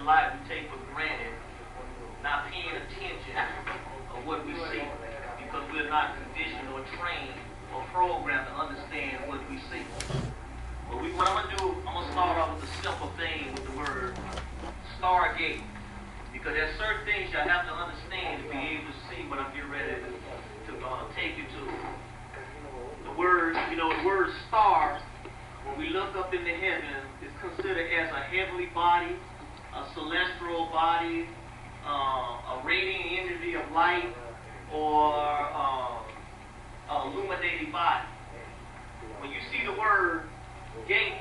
life we take for granted, not paying attention of what we see, because we're not conditioned or trained or programmed to understand what we see. But what I'm going to do, I'm going to start off with a simple thing with the word Stargate, because there's certain things you have to understand to be able to see what I'm getting ready to take you to. The word, the word star, when we look up in the heavens, is considered as a heavenly body, a celestial body, a radiant energy of light, or a illuminating body. When you see the word gate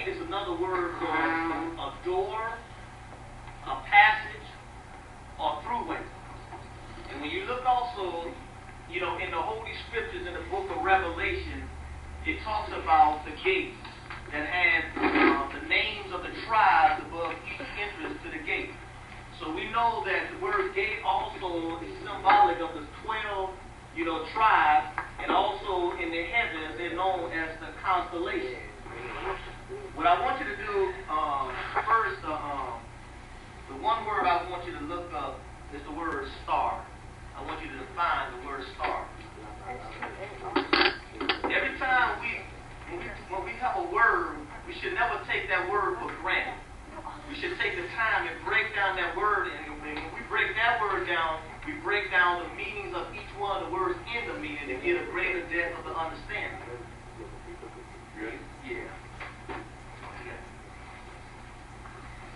is another word for a door, a passage, or throughway. And when you look also, in the Holy Scriptures in the book of Revelation, it talks about the gate that has the names of the tribes above each entrance to the gate. So we know that the word gate also is symbolic of the 12, tribes, and also in the heavens they're known as the constellation. What I want you to do first, the one word I want you to look up is the word star. I want you to define the word star. Every time when we have a word, we should never take that word for granted. We should take the time and break down that word, and when we break that word down, we break down the meanings of each one of the words in the meaning to get a greater depth of the understanding. Yeah.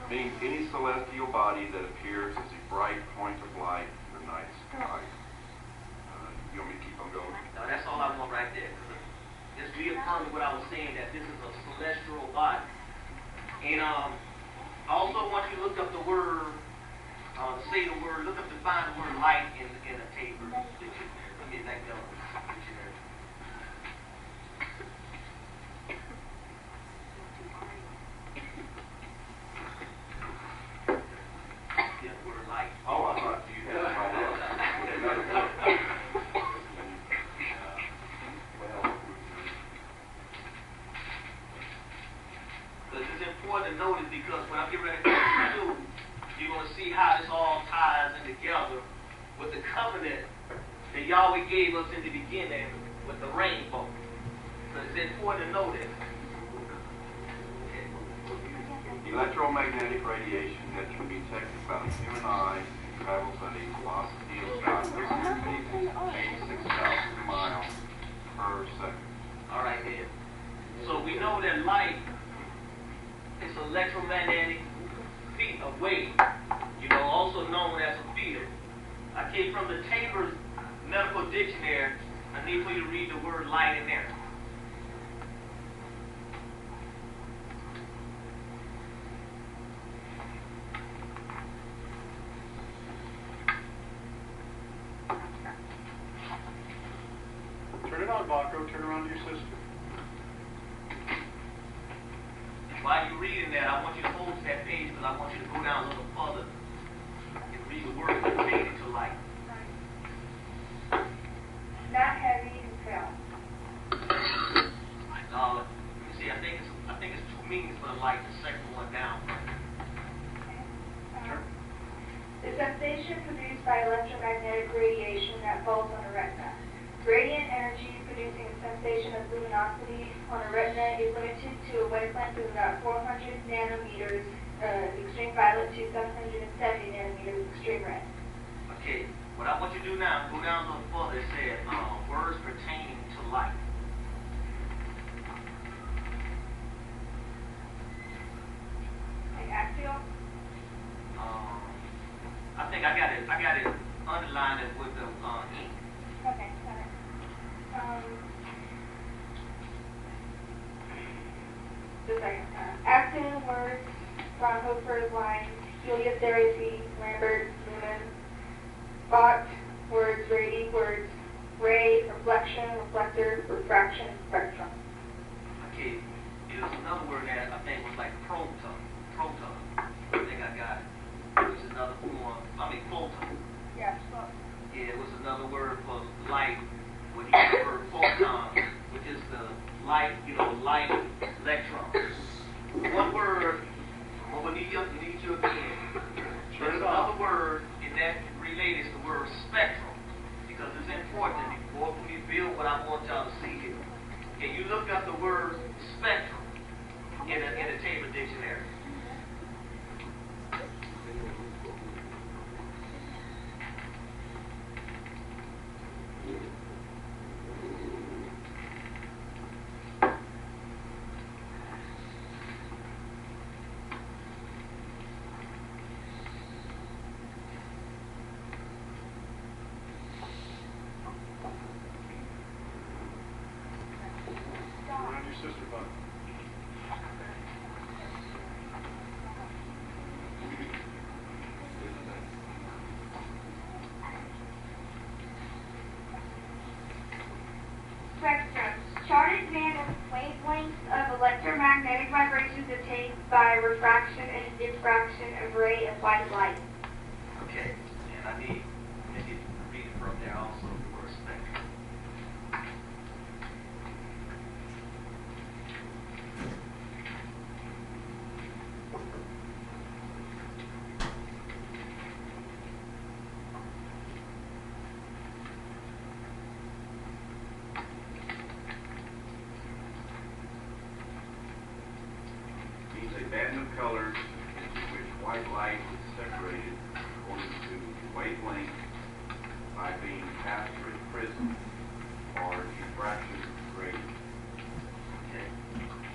Means any celestial body that appears as a bright point of light in the night sky. You want me to keep on going? No, that's all I want right there. Just reaffirming what I was saying, that this is a celestial body. And I also want you to look up the word, define the word light in a table. Let me let go. Oh, I thought you had it right there. Because it's important to notice, because when I get ready to do, you're going to see how this all ties in together with the covenant that Yahweh gave us in the beginning with the rainbow. So it's important to know this. Electromagnetic radiation that can be detected by the human eye travels at a velocity of about 86,000 miles per second. All right, then. So we know that light is electromagnetic wave, also known as a field. I came from the Tabor's Medical Dictionary. I need for you to read the word light in there. Turn it on, Baco. Turn around to your sister. While you're reading that, I want you to hold that page, because I want you to go down a little further and read the word pertaining to light. Not heavy and fell. You see, I think it's two meanings for the light. The second one down. Okay. The sensation produced by electromagnetic radiation that falls on the retina. Radiant energy producing a sensation of luminosity on a retina is limited to a wavelength of about 400 nanometers extreme violet to 770 nanometers extreme red. Okay, what I want you to do now, go down a little further. It says words pertaining to light. Like axial? I think I got it underlined with the ink. Okay, got it. Just a second. Actin, words, Fraunhofer's lines, Helios-Seresi, Lambert, Newman, Bach, words, Rady, words, ray, reflection, reflector, refraction, spectrum. Okay, there's another word that I think was like proton. I think I got it. It was another form. Photon. Yeah, so. Yeah, it was another word for light. When you use the word photon, which is the light, light electron. One word, what we need you Sister Bud. Spectrums. Charted band of wavelengths of electromagnetic vibrations obtained by refraction and diffraction of ray of white light. Okay, and I need to read it from there also, the word spectrum. Means a band of colors into which white light is separated according to wavelength by being passed through a prism or diffraction gradient. Okay,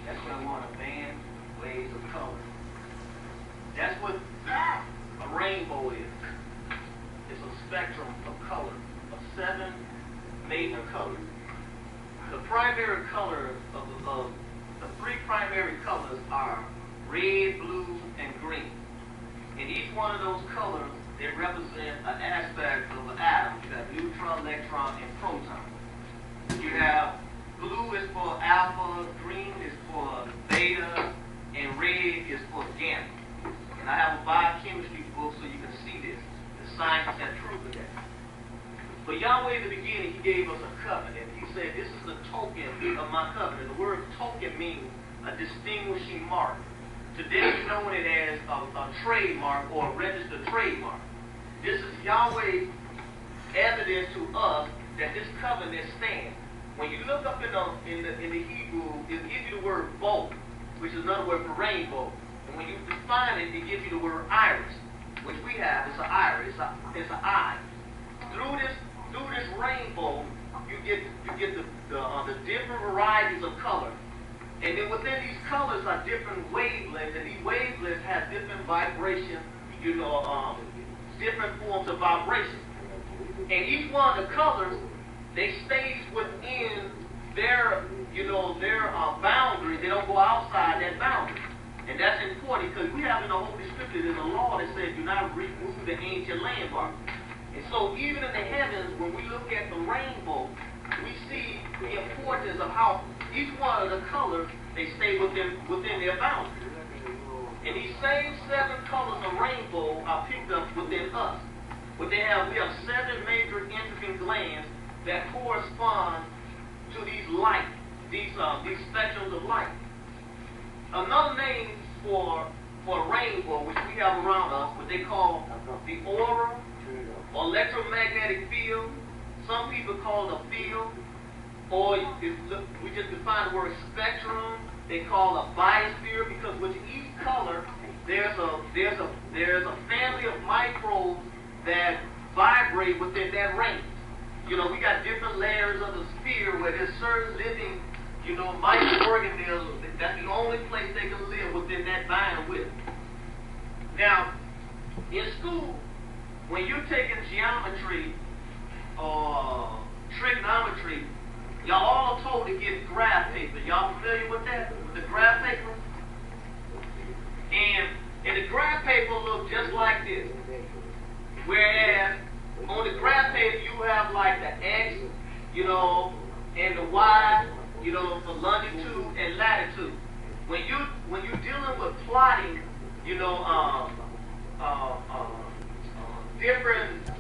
that's what I want, a band, waves of color. That's what a rainbow is. It's a spectrum of color, of 7 major colors. The primary color of the 3 primary colors are red, blue, and green. In each one of those colors, they represent an aspect of an atom. You have neutron, electron, and proton. You have blue is for alpha, green is for beta, and red is for gamma. And I have a biochemistry book so you can see this. The scientists have proven that. But Yahweh in the beginning, he gave us a covenant. He said, this is the token of my covenant. The word token means a distinguishing mark. Today we know it as a trademark or a registered trademark. This is Yahweh's evidence to us that this covenant stands. When you look up in the Hebrew, it gives you the word bow, which is another word for rainbow. And when you define it, it gives you the word iris, which we have. It's an iris. It's an eye. Through this rainbow, you get the different varieties of color. And then within these colors are different wavelengths, and these wavelengths have different vibration, different forms of vibration. And each one of the colors, they stays within their boundary. They don't go outside that boundary. And that's important because we have in the Holy Scripture, there's a law that says do not remove the ancient landmark. And so even in the heavens, when we look at the rainbow, we see the importance of how each one of the colors, they stay within their boundary. And these same 7 colors of rainbow are picked up within us. We have 7 major endocrine glands that correspond to these light, these spectrums of light. Another name for a rainbow, which we have around us, what they call the aura, or electromagnetic field. Some people call it a field, or we just define the word spectrum. They call it a biosphere because with each color, there's a family of microbes that vibrate within that range. We got different layers of the sphere where there's certain living, microorganisms. That's the only place they can live within that bandwidth. Now, in school, when you're taking geometry or trigonometry, y'all all told to get graph paper. Y'all familiar with that? With the graph paper? And the graph paper looks just like this. Whereas on the graph paper you have like the X, and the Y, for longitude and latitude. When you're dealing with plotting, different